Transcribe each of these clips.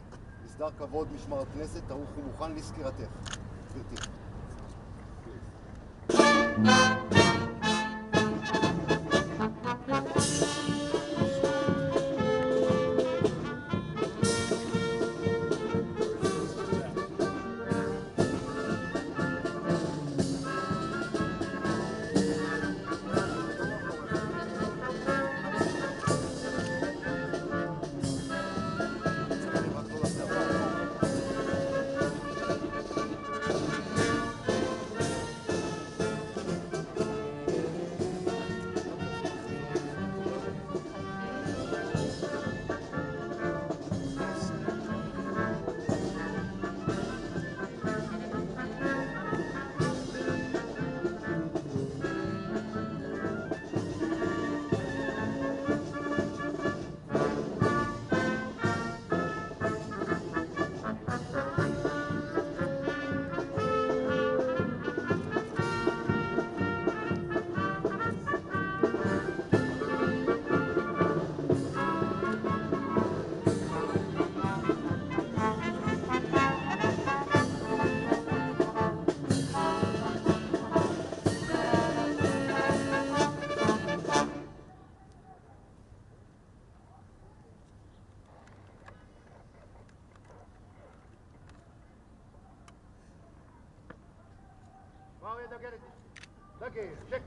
פלוסי, מסדר כבוד משמר הכנסת, ערוך ומוכן לסקירתך. גברתי. Check.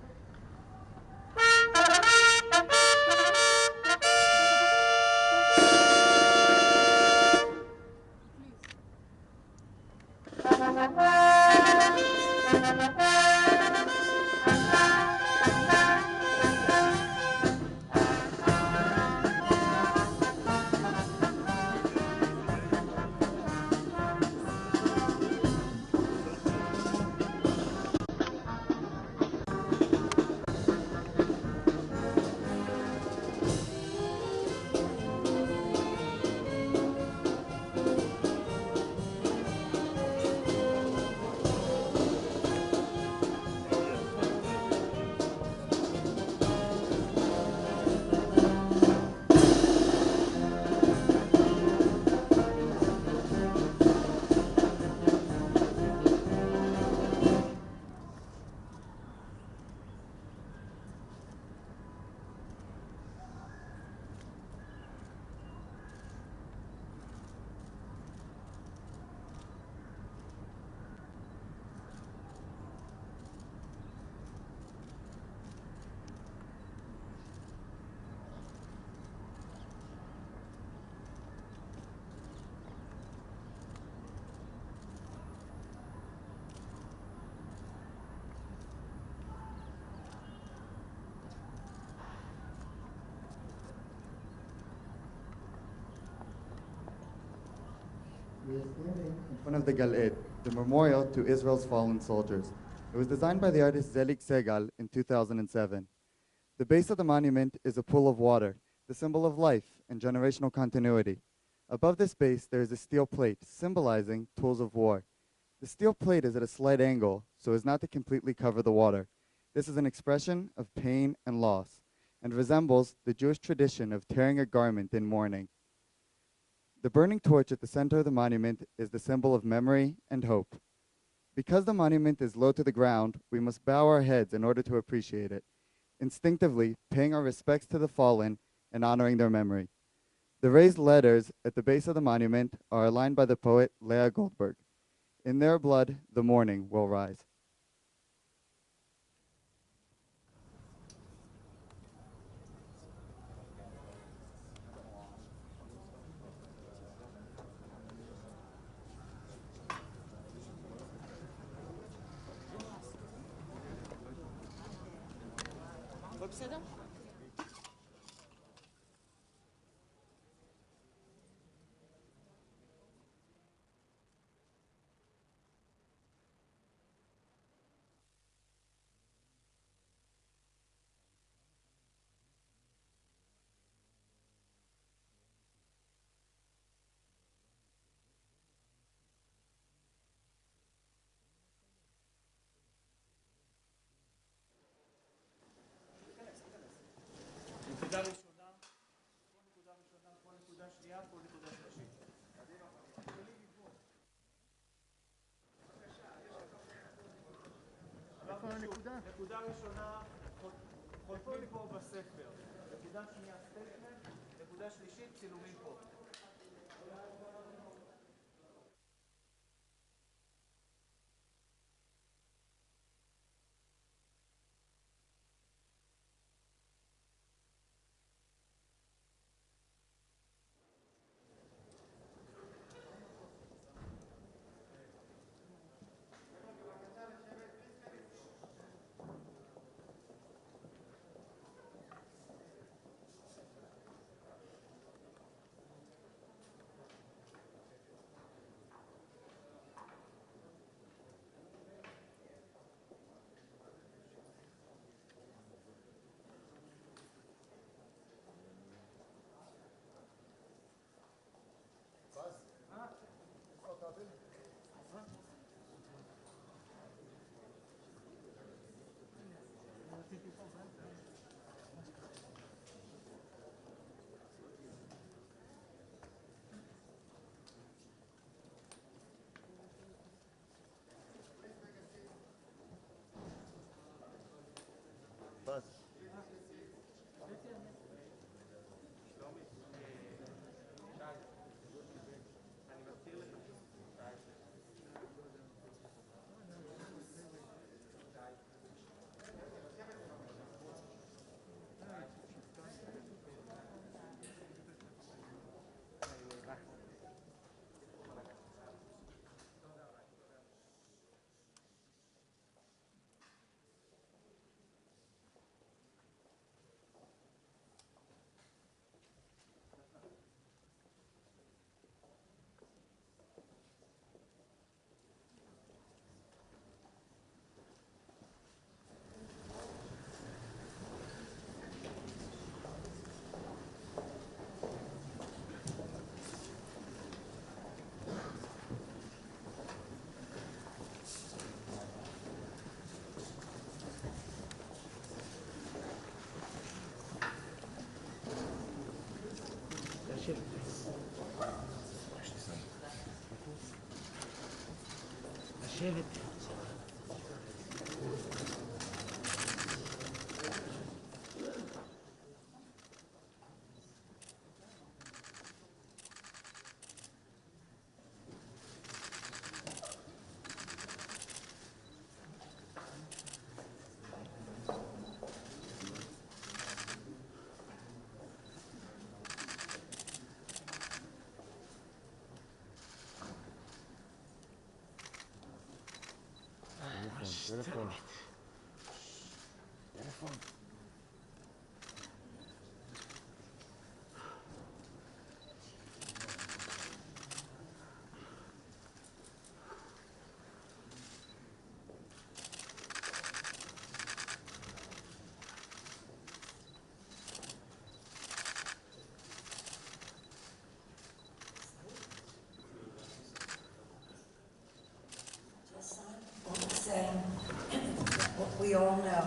We are standing in front of the Gal'ed, the memorial to Israel's fallen soldiers. It was designed by the artist Zelig Segal in 2007. The base of the monument is a pool of water, the symbol of life and generational continuity. Above this base, there is a steel plate symbolizing tools of war. The steel plate is at a slight angle, so as not to completely cover the water. This is an expression of pain and loss, and resembles the Jewish tradition of tearing a garment in mourning. The burning torch at the center of the monument is the symbol of memory and hope. Because the monument is low to the ground, we must bow our heads in order to appreciate it, instinctively paying our respects to the fallen and honoring their memory. The raised letters at the base of the monument are aligned by the poet Leah Goldberg. In their blood, the morning will rise. בסדר? נקודה ראשונה, פה נקודה ראשונה, פה נקודה שנייה, פה נקודה שלישית. נקודה ראשונה, חותמים פה בספר. נקודה שנייה, סטייטמנט. נקודה שלישית, צילומים פה. לשבת. טלפון. What we all know,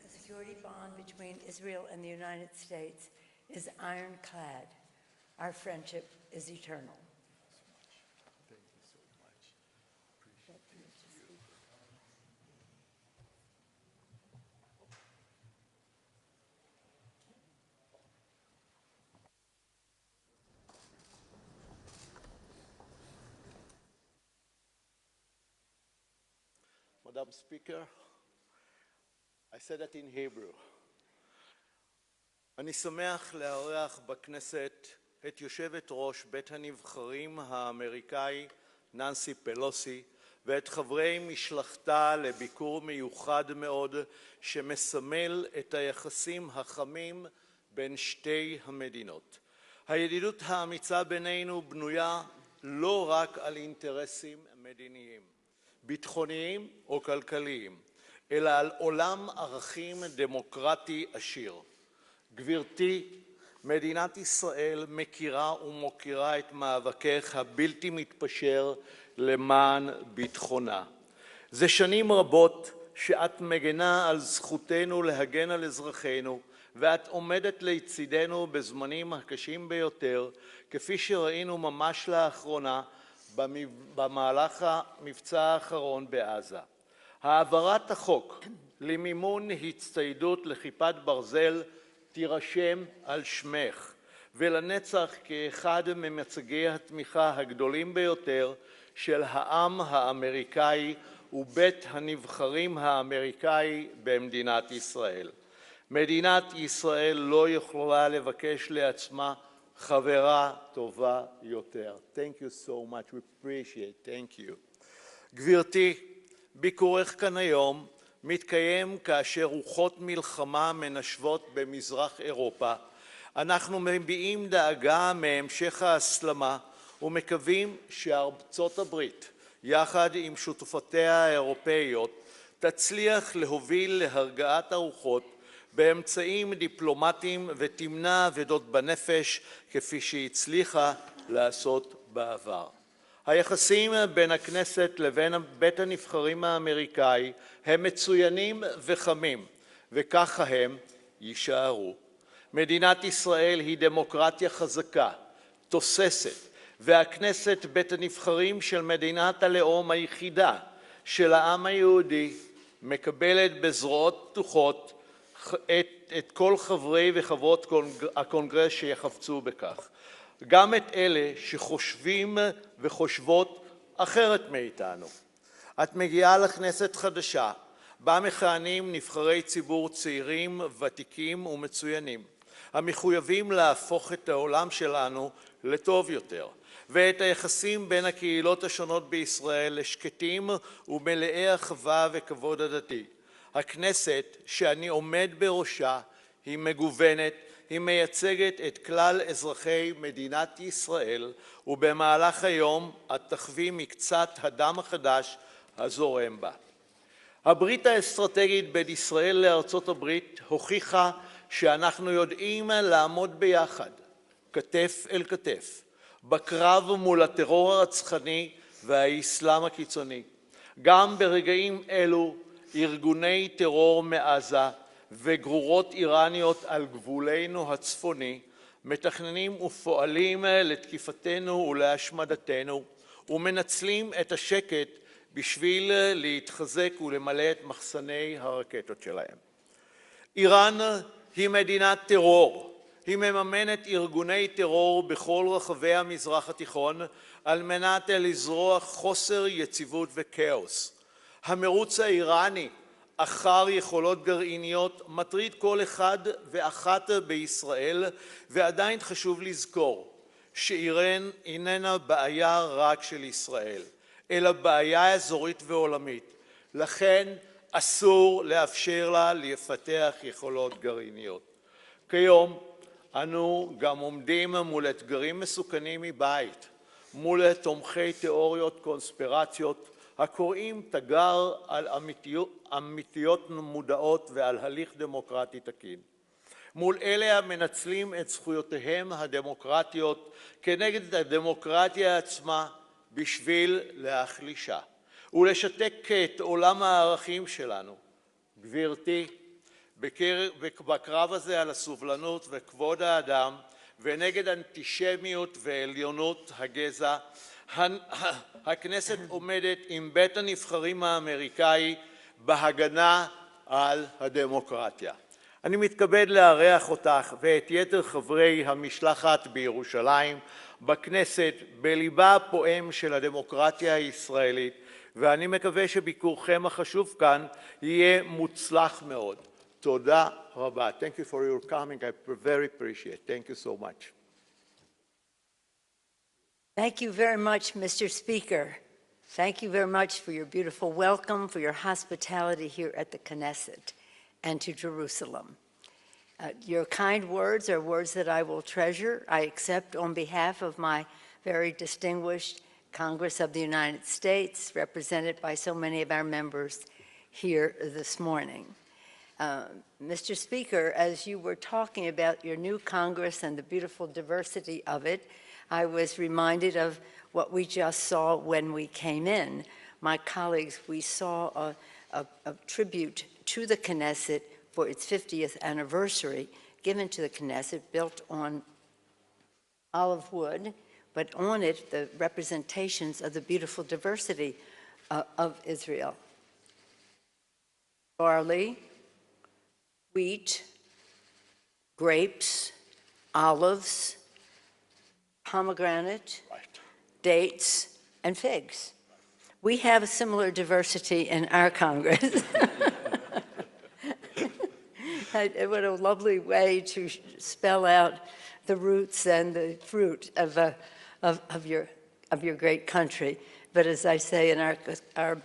the security bond between Israel and the United States is ironclad. Our friendship is eternal. Thank you so much. Appreciate you. Madam Speaker, I said that in Hebrew. אני שמח לארח בכנסת את יושבת ראש בית הנבחרים האמריקאי ננסי פלוסי ואת חברי משלחתה לביקור מיוחד מאוד שמסמל את היחסים החמים בין שתי המדינות. הידידות האמיצה בינינו בנויה לא רק על אינטרסים מדיניים, ביטחוניים או כלכליים, אלא על עולם ערכים דמוקרטי עשיר. גברתי, מדינת ישראל מכירה ומוקירה את מאבקך הבלתי מתפשר למען ביטחונה. זה שנים רבות שאת מגנה על זכותנו להגן על אזרחינו, ואת עומדת לצידנו בזמנים הקשים ביותר, כפי שראינו ממש לאחרונה במהלך המבצע האחרון בעזה. העברת החוק למימון הצטיידות לכיפת ברזל תירשם על שמך, ולנצח כאחד ממצגי התמיכה הגדולים ביותר של העם האמריקאי ובית הנבחרים האמריקאי במדינת ישראל. מדינת ישראל לא יכולה לבקש לעצמה חברה טובה יותר. Thank you so much. We appreciate. Thank you. גברתי, ביקורך כאן היום מתקיים כאשר רוחות מלחמה מנשבות במזרח אירופה. אנחנו מביעים דאגה מהמשך ההסלמה ומקווים שארצות הברית, יחד עם שותפותיה האירופאיות, תצליח להוביל להרגעת הרוחות באמצעים דיפלומטיים ותמנע אבדות בנפש כפי שהצליחה לעשות בעבר. היחסים בין הכנסת לבין בית הנבחרים האמריקאי הם מצוינים וחמים, וככה הם יישארו. מדינת ישראל היא דמוקרטיה חזקה, תוססת, והכנסת בית הנבחרים של מדינת הלאום היחידה של העם היהודי מקבלת בזרועות פתוחות את כל חברי וחברות הקונגרס שיחפצו בכך. גם את אלה שחושבים וחושבות אחרת מאיתנו. את מגיעה לכנסת חדשה, בה מכהנים נבחרי ציבור צעירים, ותיקים ומצוינים, המחויבים להפוך את העולם שלנו לטוב יותר, ואת היחסים בין הקהילות השונות בישראל לשקטים ומלאי אחווה וכבוד הדדי. הכנסת שאני עומד בראשה היא מגוונת, היא מייצגת את כלל אזרחי מדינת ישראל, ובמהלך היום את תחווי מקצת הדם החדש הזורם בה. הברית האסטרטגית בין ישראל לארצות הברית הוכיחה שאנחנו יודעים לעמוד ביחד, כתף אל כתף, בקרב מול הטרור הרצחני והאסלאם הקיצוני. גם ברגעים אלו ארגוני טרור מעזה וגרורות איראניות על גבולנו הצפוני מתכננים ופועלים לתקיפתנו ולהשמדתנו, ומנצלים את השקט בשביל להתחזק ולמלא את מחסני הרקטות שלהם. איראן היא מדינת טרור. היא מממנת ארגוני טרור בכל רחבי המזרח התיכון על מנת לזרוע חוסר יציבות וכאוס. המרוץ האיראני אחר יכולות גרעיניות מטריד כל אחד ואחת בישראל, ועדיין חשוב לזכור שאיראן איננה בעיה רק של ישראל, אלא בעיה אזורית ועולמית. לכן אסור לאפשר לה לפתח יכולות גרעיניות. כיום אנו גם עומדים מול אתגרים מסוכנים מבית, מול תומכי תיאוריות קונספירציות הקוראים תגר על אמיתיות מודעות ועל הליך דמוקרטי תקין. מול אלה המנצלים את זכויותיהם הדמוקרטיות כנגד הדמוקרטיה עצמה בשביל להחלישה ולשתק את עולם הערכים שלנו. גברתי, בקרב הזה על הסובלנות וכבוד האדם ונגד אנטישמיות ועליונות הגזע, הכנסת עומדת עם בית הנבחרים האמריקאי בהגנה על הדמוקרטיה. אני מתכבד לארח אותך ואת יתר חברי המשלחת בירושלים, בכנסת, בליבה הפועם של הדמוקרטיה הישראלית, ואני מקווה שביקורכם החשוב כאן יהיה מוצלח מאוד. תודה רבה. Thank you for your coming. I very appreciate. Thank you so much. Thank you very much, Mr. Speaker. Thank you very much for your beautiful welcome, for your hospitality here at the Knesset and to Jerusalem. Your kind words are words that I will treasure. I accept on behalf of my very distinguished Congress of the United States, represented by so many of our members here this morning. Mr. Speaker, as you were talking about your new Congress and the beautiful diversity of it, I was reminded of what we just saw when we came in. My colleagues, we saw a tribute to the Knesset for its 50th anniversary given to the Knesset, built on olive wood, but on it the representations of the beautiful diversity of Israel. barley, wheat, grapes, olives, pomegranate, dates, and figs. We have a similar diversity in our Congress. What a lovely way to spell out the roots and the fruit of your great country. But as I say, in our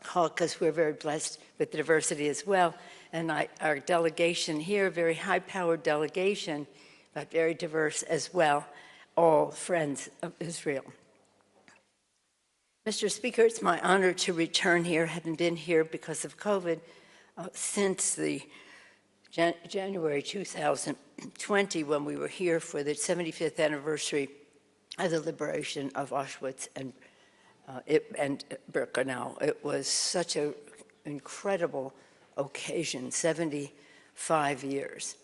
caucus, we're very blessed with diversity as well. And our delegation here, a very high-powered delegation, but very diverse as well, all friends of Israel. Mr. Speaker, it's my honor to return here, having been here because of COVID since the January 2020, when we were here for the 75th anniversary of the liberation of Auschwitz and Birkenau. It was such an incredible occasion, 75 years.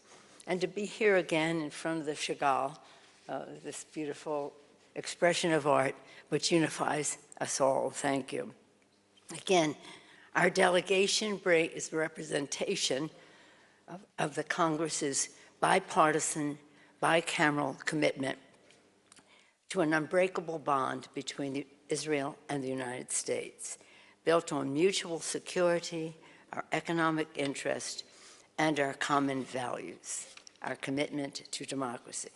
And to be here again in front of the Chagall, this beautiful expression of art which unifies us all. Thank you. Again, our delegation is representation of the Congress's bipartisan, bicameral commitment to an unbreakable bond between Israel and the United States, built on mutual security, our economic interest, and our common values, our commitment to democracy.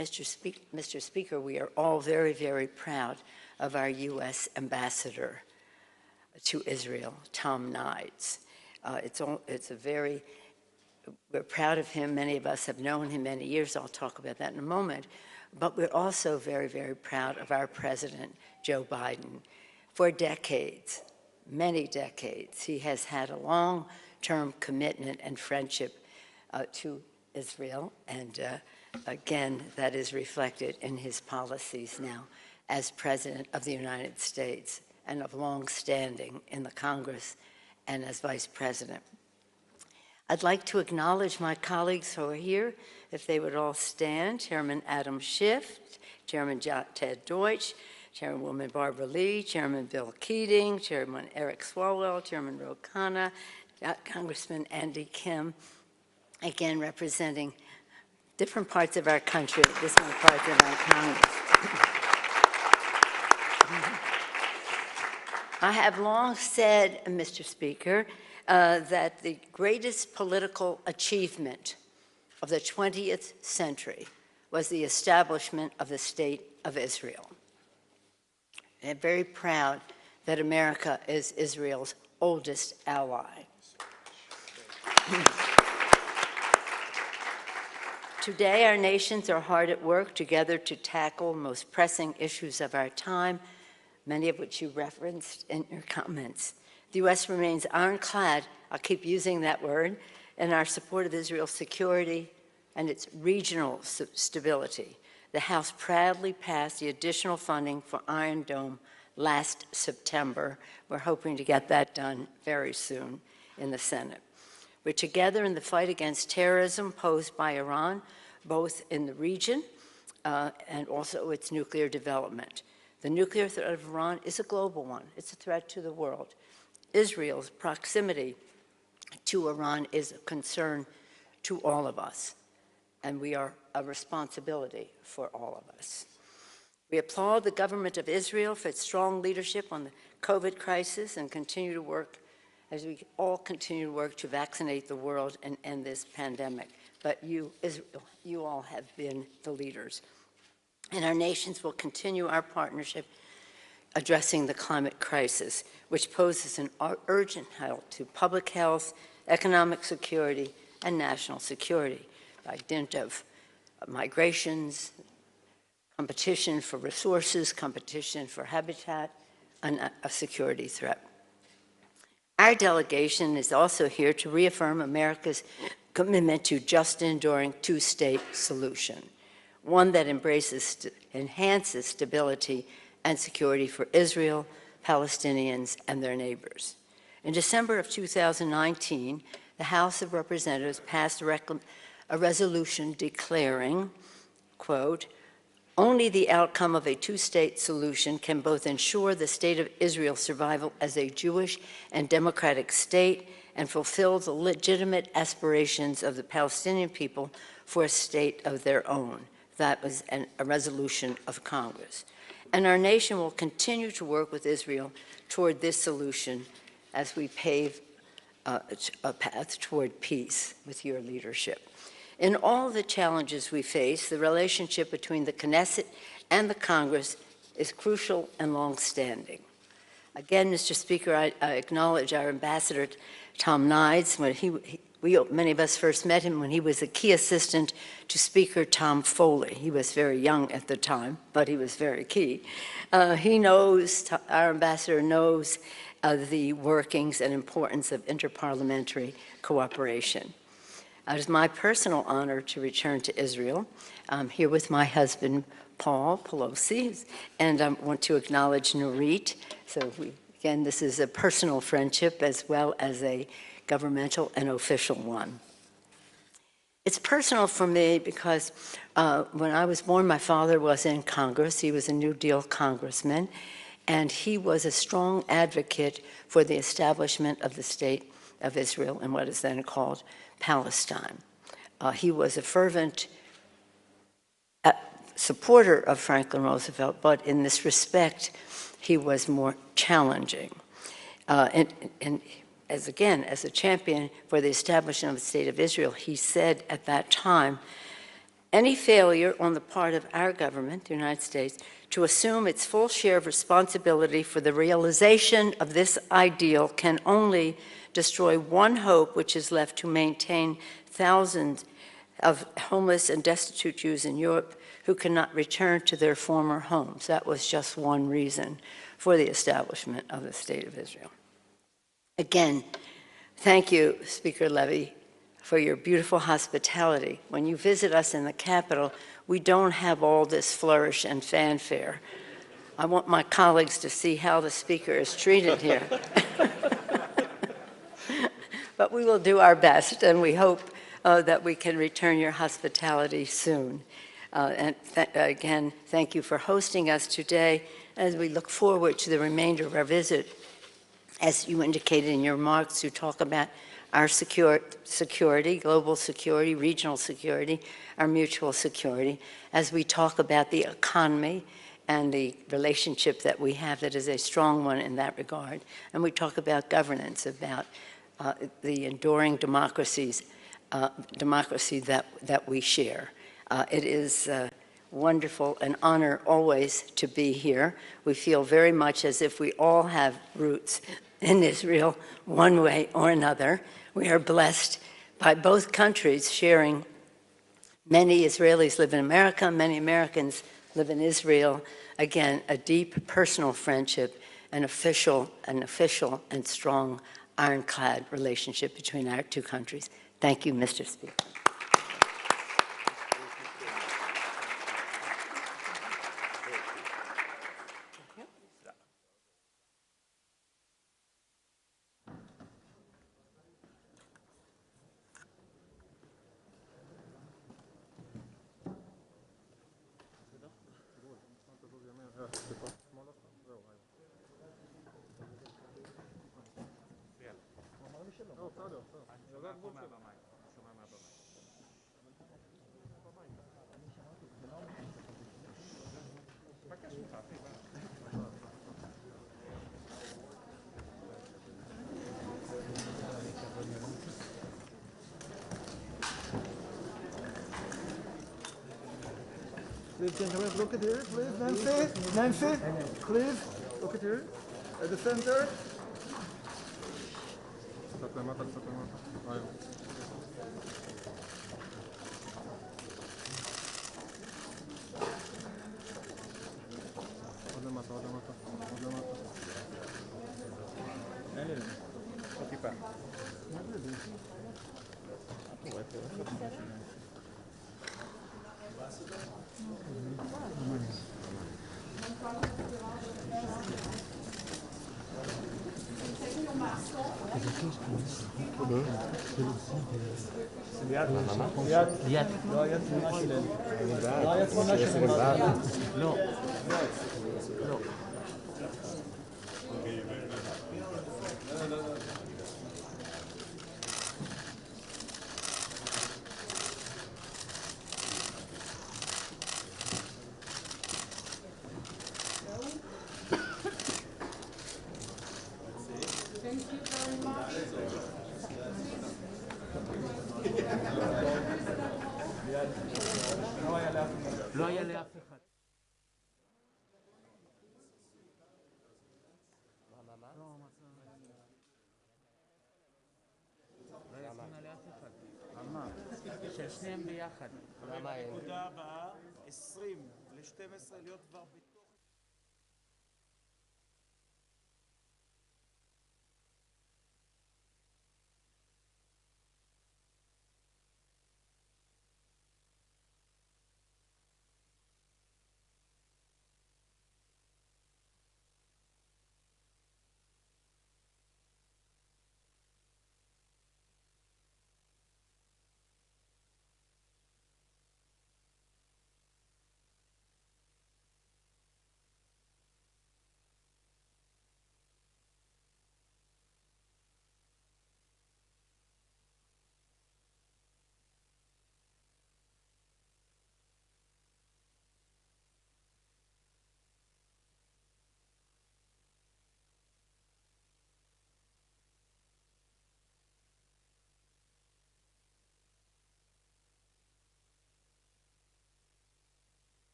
Mr. Speaker, we are all very, very proud of our U.S. ambassador to Israel, Tom Nides. We're proud of him. Many of us have known him many years. I'll talk about that in a moment. But we're also very, very proud of our president, Joe Biden. For decades, many decades, he has had a long-term commitment and friendship to Israel. And again, that is reflected in his policies now as President of the United States and of long standing in the Congress and as Vice President. I'd like to acknowledge my colleagues who are here, if they would all stand. Chairman Adam Schiff, Chairman Ted Deutsch, Chairwoman Barbara Lee, Chairman Bill Keating, Chairman Eric Swalwell, Chairman Ro Khanna, Congressman Andy Kim, again representing different parts of our country, different parts of our Congress. I have long said, Mr. Speaker, that the greatest political achievement of the 20th century was the establishment of the State of Israel. I'm very proud that America is Israel's oldest ally. Today, our nations are hard at work together to tackle the most pressing issues of our time, many of which you referenced in your comments. The U.S. remains ironclad, I'll keep using that word, in our support of Israel's security and its regional stability. The House proudly passed the additional funding for Iron Dome last September. We're hoping to get that done very soon in the Senate. We're together in the fight against terrorism posed by Iran, both in the region and also its nuclear development. The nuclear threat of Iran is a global one. It's a threat to the world. Israel's proximity to Iran is a concern to all of us, and we are a responsibility for all of us. We applaud the government of Israel for its strong leadership on the COVID crisis and continue to work, as we all continue to work to vaccinate the world and end this pandemic. But you, Israel, you all have been the leaders. And our nations will continue our partnership addressing the climate crisis, which poses an urgent threat to public health, economic security, and national security by dint of migrations, competition for resources, competition for habitat, and a security threat. Our delegation is also here to reaffirm America's commitment to just and enduring two-state solution, one that enhances stability and security for Israel, Palestinians, and their neighbors. In December of 2019, the House of Representatives passed a resolution declaring, quote, "Only the outcome of a two-state solution can both ensure the state of Israel's survival as a Jewish and democratic state and fulfill the legitimate aspirations of the Palestinian people for a state of their own. That was a resolution of Congress. And our nation will continue to work with Israel toward this solution as we pave a path toward peace with your leadership. In all the challenges we face, the relationship between the Knesset and the Congress is crucial and long-standing. Again, Mr. Speaker, I acknowledge our ambassador, Tom Nides. Many of us first met him when he was a key assistant to Speaker Tom Foley. He was very young at the time, but he was very key. Our ambassador knows the workings and importance of interparliamentary cooperation. It is my personal honor to return to Israel. I'm here with my husband, Paul Pelosi, and I want to acknowledge Nurit. So again, this is a personal friendship as well as a governmental and official one. It's personal for me because when I was born, my father was in Congress. He was a New Deal congressman, and he was a strong advocate for the establishment of the State of Israel in what is then called Palestine. He was a fervent supporter of Franklin Roosevelt, but in this respect, he was more challenging. And as a champion for the establishment of the State of Israel, he said at that time, any failure on the part of our government, the United States, to assume its full share of responsibility for the realization of this ideal can only destroy one hope which is left to maintain thousands of homeless and destitute Jews in Europe who cannot return to their former homes. That was just one reason for the establishment of the State of Israel. Again, thank you, Speaker Levy, for your beautiful hospitality. When you visit us in the Capitol, we don't have all this flourish and fanfare. I want my colleagues to see how the Speaker is treated here. But we will do our best, and we hope that we can return your hospitality soon. Again, thank you for hosting us today as we look forward to the remainder of our visit. As you indicated in your remarks, you talk about our security, global security, regional security, our mutual security, as we talk about the economy and the relationship that we have that is a strong one in that regard. And we talk about governance, about the enduring democracy that we share. It is wonderful, an honor always to be here. We feel very much as if we all have roots in Israel one way or another. We are blessed by both countries sharing. Many Israelis live in America, many Americans live in Israel. Again, a deep personal friendship, an official and strong ironclad relationship between our two countries. Thank you, Mr. Speaker. Please, gentlemen, look at here, please, Nancy. Nancy, please, look at here, at the center. לא היה לאף אחד. לא יסכימה לאף אחד. אמר, של שניהם ביחד. הנקודה הבאה, 20 ל-12 להיות כבר...